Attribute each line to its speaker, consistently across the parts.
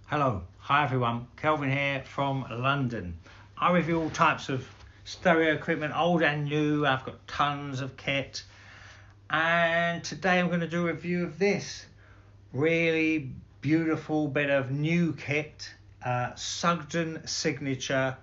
Speaker 1: Hello, hi everyone, Kelvin here from London. I review all types of stereo equipment, old and new. I've got tons of kit, and today I'm going to do a review of this really beautiful bit of new kit, Sugden Signature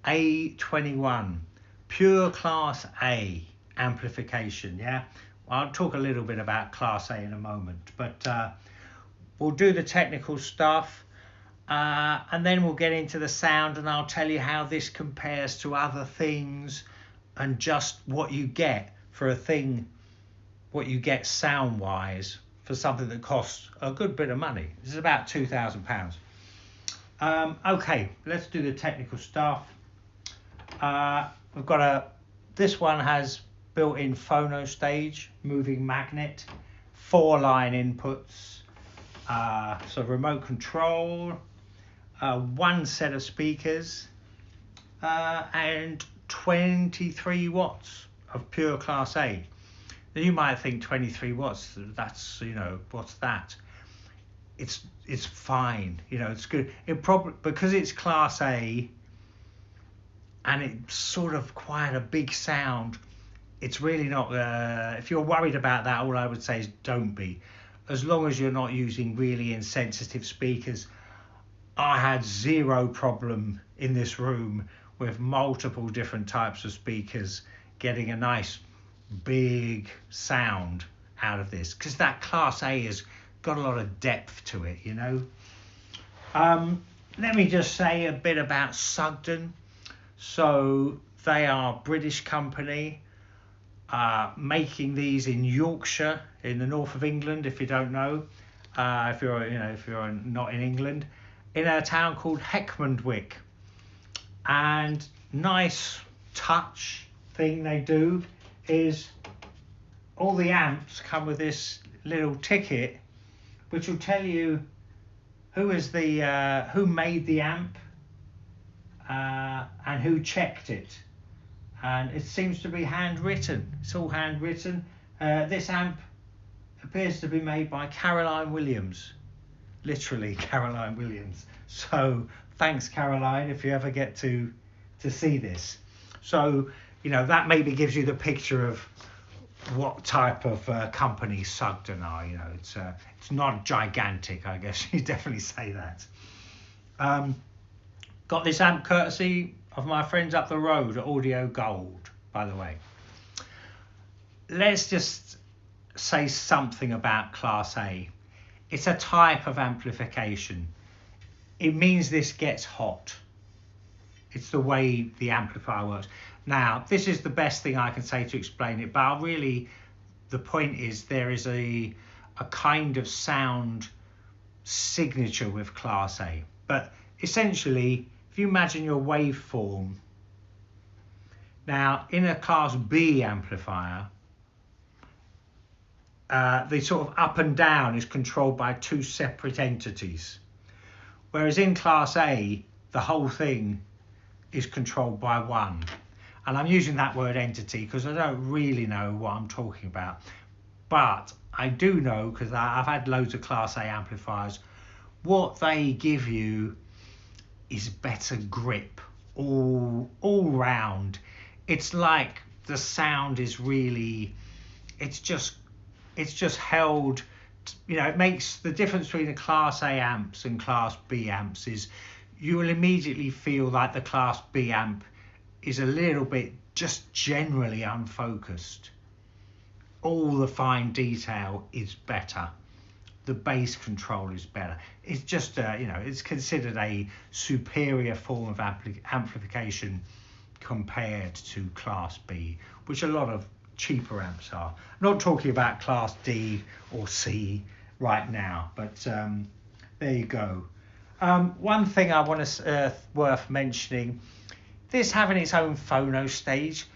Speaker 1: A21 Pure Class A amplification. Yeah, I'll talk a little bit about Class A in a moment, but we'll do the technical stuff. And then we'll get into the sound, and I'll tell you how this compares to other things and just what you get for a thing, what you get sound wise for something that costs a good bit of money. This is about £2,000. Okay, let's do the technical stuff. We've got this one has built-in Phono Stage, moving magnet, 4-line inputs, so remote control, one set of speakers, and 23 watts of pure Class A. Now you might think 23 watts, that's, what's that? It's fine, it's good. It probably, because it's Class A and it's sort of quite a big sound, it's really not, if you're worried about that, all I would say is don't be. As long as you're not using really insensitive speakers. I had zero problem in this room with multiple different types of speakers getting a nice big sound out of this, because that Class A has got a lot of depth to it, Let me just say a bit about Sugden. So they are a British company, making these in Yorkshire in the north of England, if you don't know, if you're not in England, in a town called Heckmondwick. And nice touch thing they do is all the amps come with this little ticket which will tell you who made the amp and who checked it, and it seems to be handwritten. It's all handwritten. This amp appears to be made by Caroline Williams. Literally Caroline Williams. So thanks, Caroline, if you ever get to see this. So that maybe gives you the picture of what type of company Sugden are. It's not gigantic, I guess you definitely say that. Got this amp courtesy of my friends up the road at Audio Gold, by the way. Let's just say something about Class A. It's a type of amplification. It means this gets hot. It's the way the amplifier works. Now, this is the best thing I can say to explain it, but the point is there is a kind of sound signature with Class A. But essentially, if you imagine your waveform, now in a Class B amplifier, the sort of up and down is controlled by two separate entities, whereas in Class A the whole thing is controlled by one. And I'm using that word entity because I don't really know what I'm talking about, but I do know, because I've had loads of Class A amplifiers, what they give you is better grip all round. It's like the sound is really, it's just held, it makes the difference between the Class A amps and Class B amps is you will immediately feel like the Class B amp is a little bit just generally unfocused. All the fine detail is better. The bass control is better. It's just, it's considered a superior form of amplification compared to Class B, which a lot of cheaper amps are. I'm not talking about Class D or C right now, but there you go. One thing I want to worth mentioning, this having its own Phono Stage,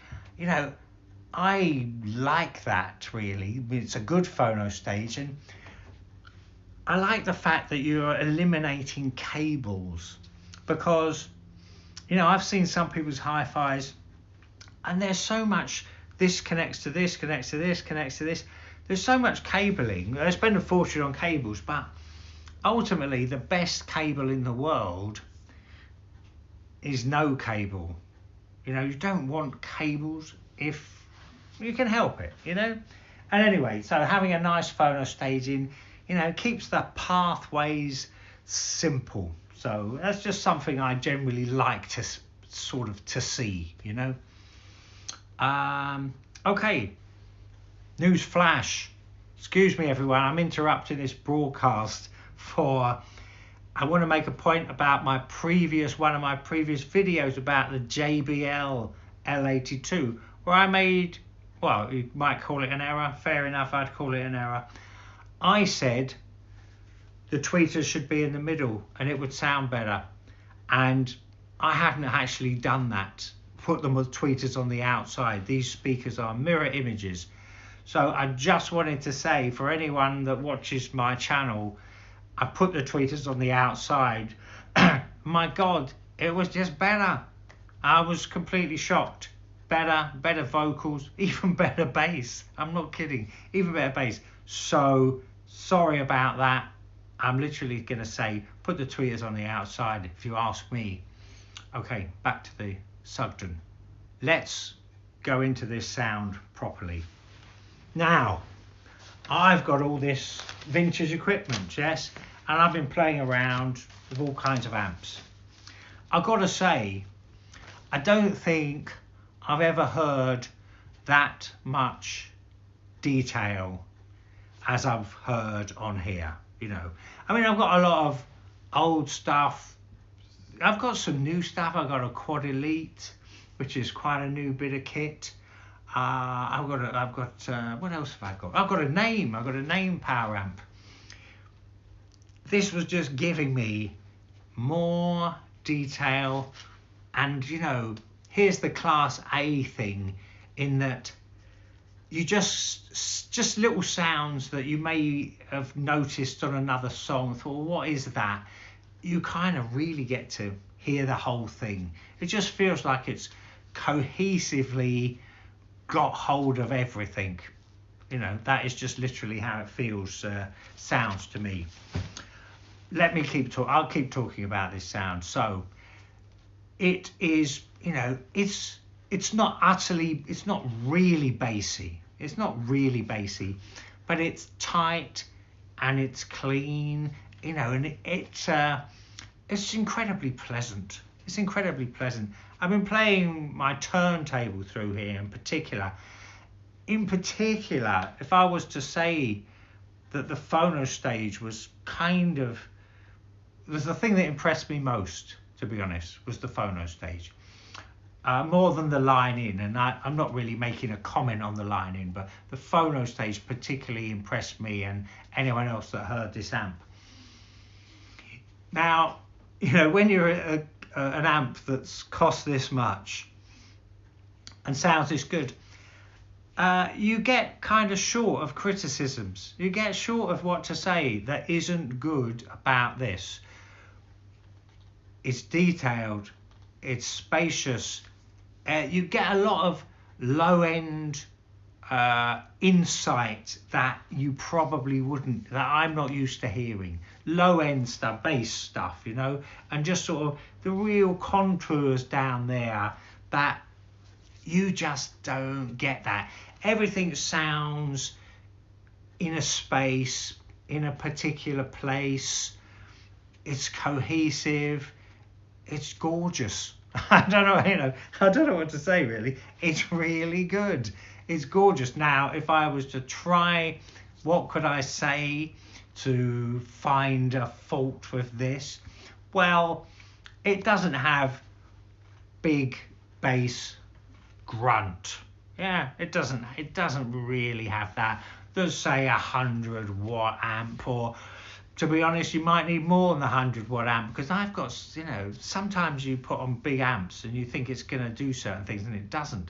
Speaker 1: I like that really. It's a good Phono Stage, and I like the fact that you're eliminating cables, because I've seen some people's hi-fis and there's so much, this connects to this, connects to this, connects to this. There's so much cabling. I spend a fortune on cables, but ultimately the best cable in the world is no cable. You know, you don't want cables if you can help it, you know. And anyway, so having a nice phono staging, you know, keeps the pathways simple. So that's just something I generally like to sort of to see, you know. Okay, news flash. Excuse me everyone, I'm interrupting this broadcast for I want to make a point about one of my previous videos about the JBL L82, where I made, well, you might call it an error. Fair enough, I'd call it an error. I said the tweeters should be in the middle and it would sound better, and I haven't actually done that. Put them with tweeters on the outside. These speakers are mirror images. So I just wanted to say, for anyone that watches my channel, I put the tweeters on the outside. My God, it was just better. I was completely shocked. Better vocals, even better bass. I'm not kidding, even better bass. So sorry about that. I'm literally gonna say, put the tweeters on the outside if you ask me. Okay, back to the Sugden. Let's go into this sound properly. Now, I've got all this vintage equipment, yes, and I've been playing around with all kinds of amps. I've got to say, I don't think I've ever heard that much detail as I've heard on here, you know. I mean, I've got a lot of old stuff. I've got some new stuff. I've got a Quad Elite, which is quite a new bit of kit. I've got what else have I got? I've got a name power amp. This was just giving me more detail, and you know, here's the Class A thing, in that you just little sounds that you may have noticed on another song, thought, well, what is that? You kind of really get to hear the whole thing. It just feels like it's cohesively got hold of everything. You know, that is just literally how it feels, sounds to me. Let me I'll keep talking about this sound. So it is, you know, it's not really bassy. It's not really bassy, but it's tight and it's clean, you know, and it's incredibly pleasant. It's incredibly pleasant. I've been playing my turntable through here in particular. In particular, if I was to say that the Phono Stage was the thing that impressed me most, to be honest, was the Phono Stage. More than the line in, and I'm not really making a comment on the line in, but the Phono Stage particularly impressed me and anyone else that heard this amp. Now, you know, when you're an amp that's cost this much and sounds this good, you get kind of short of criticisms. You get short of what to say that isn't good about this. It's detailed, it's spacious. You get a lot of low-end insight that you probably wouldn't, that I'm not used to hearing. Low-end stuff, bass stuff, you know, and just sort of the real contours down there that you just don't get that. Everything sounds in a space, in a particular place. It's cohesive. It's gorgeous. I don't know what to say really. It's really good. It's gorgeous. Now, if I was to try, what could I say to find a fault with this? Well, it doesn't have big bass grunt. Yeah, it doesn't really have that. There's say 100-watt amp, or to be honest, you might need more than the 100-watt amp, because I've got, you know, sometimes you put on big amps and you think it's going to do certain things and it doesn't.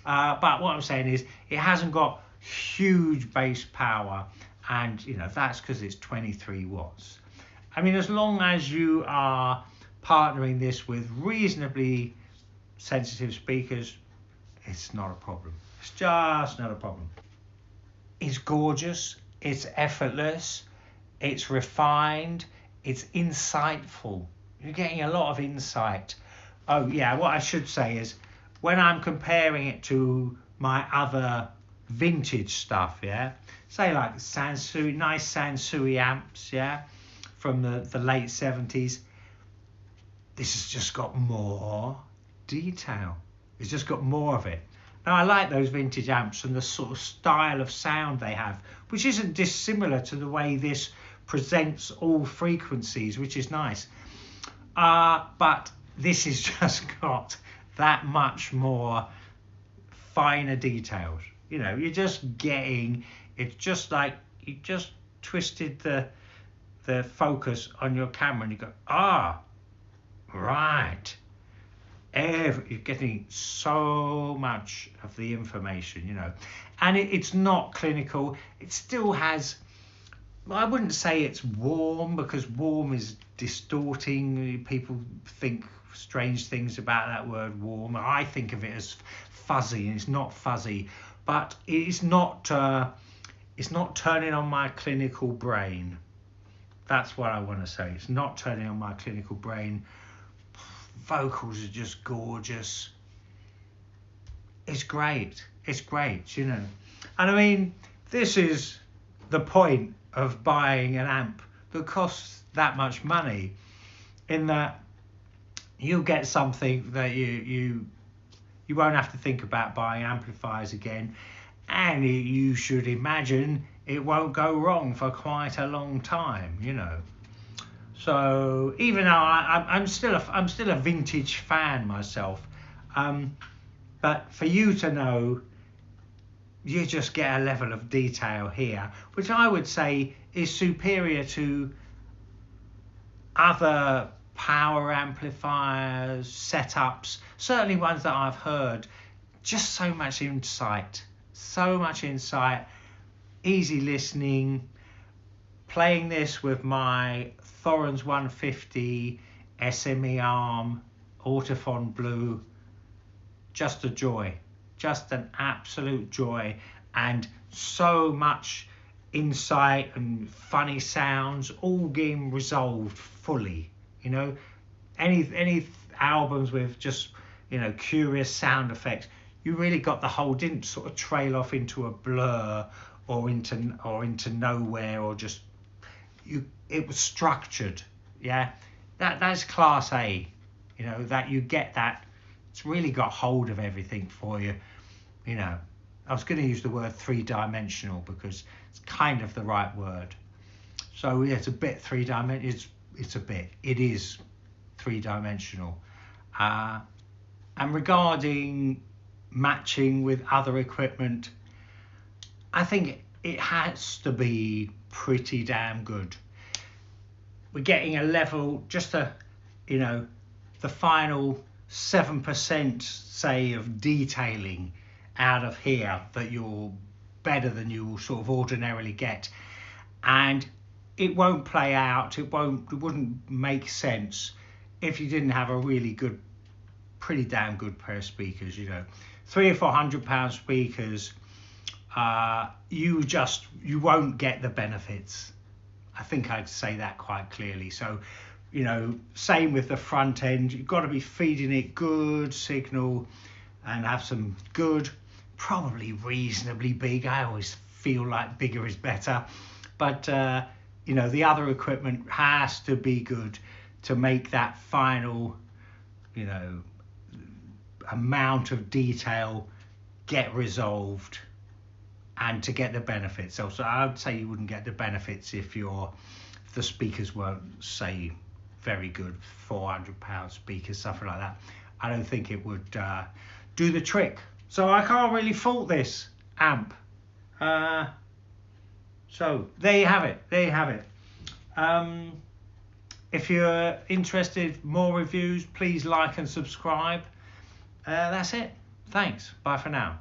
Speaker 1: But what I'm saying is it hasn't got huge bass power, and you know, that's because it's 23 watts. I mean, as long as you are partnering this with reasonably sensitive speakers, it's not a problem. It's just not a problem. It's gorgeous. It's effortless. it's refined, it's insightful. You're getting a lot of insight. Oh yeah, what I should say is when I'm comparing it to my other vintage stuff, yeah, say like Sansui, nice Sansui amps, yeah, from the late 70s, this has just got more detail. It's just got more of it. Now I like those vintage amps and the sort of style of sound they have, which isn't dissimilar to the way this presents all frequencies, which is nice. But this has just got that much more finer details. You know, you're just getting, it's just like you just twisted the focus on your camera and you go, right. You're getting so much of the information, you know, and it's not clinical. It still has, I wouldn't say it's warm, because warm is distorting. People think strange things about that word warm. I think of it as fuzzy, and it's not fuzzy, but it's not turning on my clinical brain. That's what I want to say. It's not turning on my clinical brain. Vocals are just gorgeous. It's great, you know. And I mean, this is the point of buying an amp that costs that much money, in that you get something that you won't have to think about buying amplifiers again, and you should imagine it won't go wrong for quite a long time, you know. So even though I'm still a vintage fan myself, but for you to know, you just get a level of detail here, which I would say is superior to other power amplifiers, setups, certainly ones that I've heard. Just so much insight, easy listening. Playing this with my Thorens 150 SME arm, ortophon blue, just a joy, just an absolute joy, and so much insight and funny sounds, all getting resolved fully. You know, any albums with just, you know, curious sound effects, you really got the whole, didn't sort of trail off into a blur or into nowhere, or just it was structured. Yeah, that's class A, you know, that you get that. It's really got hold of everything for you, you know. I was going to use the word three-dimensional because it's kind of the right word. So yeah, it's a bit three-dimensional. It is three-dimensional. And regarding matching with other equipment, I think it has to be pretty damn good. We're getting a level, just you know, the final 7%, say, of detailing out of here that you're better than you will sort of ordinarily get, and it won't play out. It wouldn't make sense if you didn't have a really good, pretty damn good pair of speakers. You know, £300 or £400 speakers. You won't get the benefits. I think I'd say that quite clearly. So, you know, same with the front end. You've got to be feeding it good signal and have some good, probably reasonably big. I always feel like bigger is better, but you know, the other equipment has to be good to make that final, you know, amount of detail get resolved and to get the benefits. So I would say you wouldn't get the benefits if the speakers weren't, say, very good, £400 speakers, something like that. I don't think it would do the trick. So I can't really fault this amp. So there you have it. If you're interested, more reviews, please like and subscribe. That's it. Thanks. Bye for now.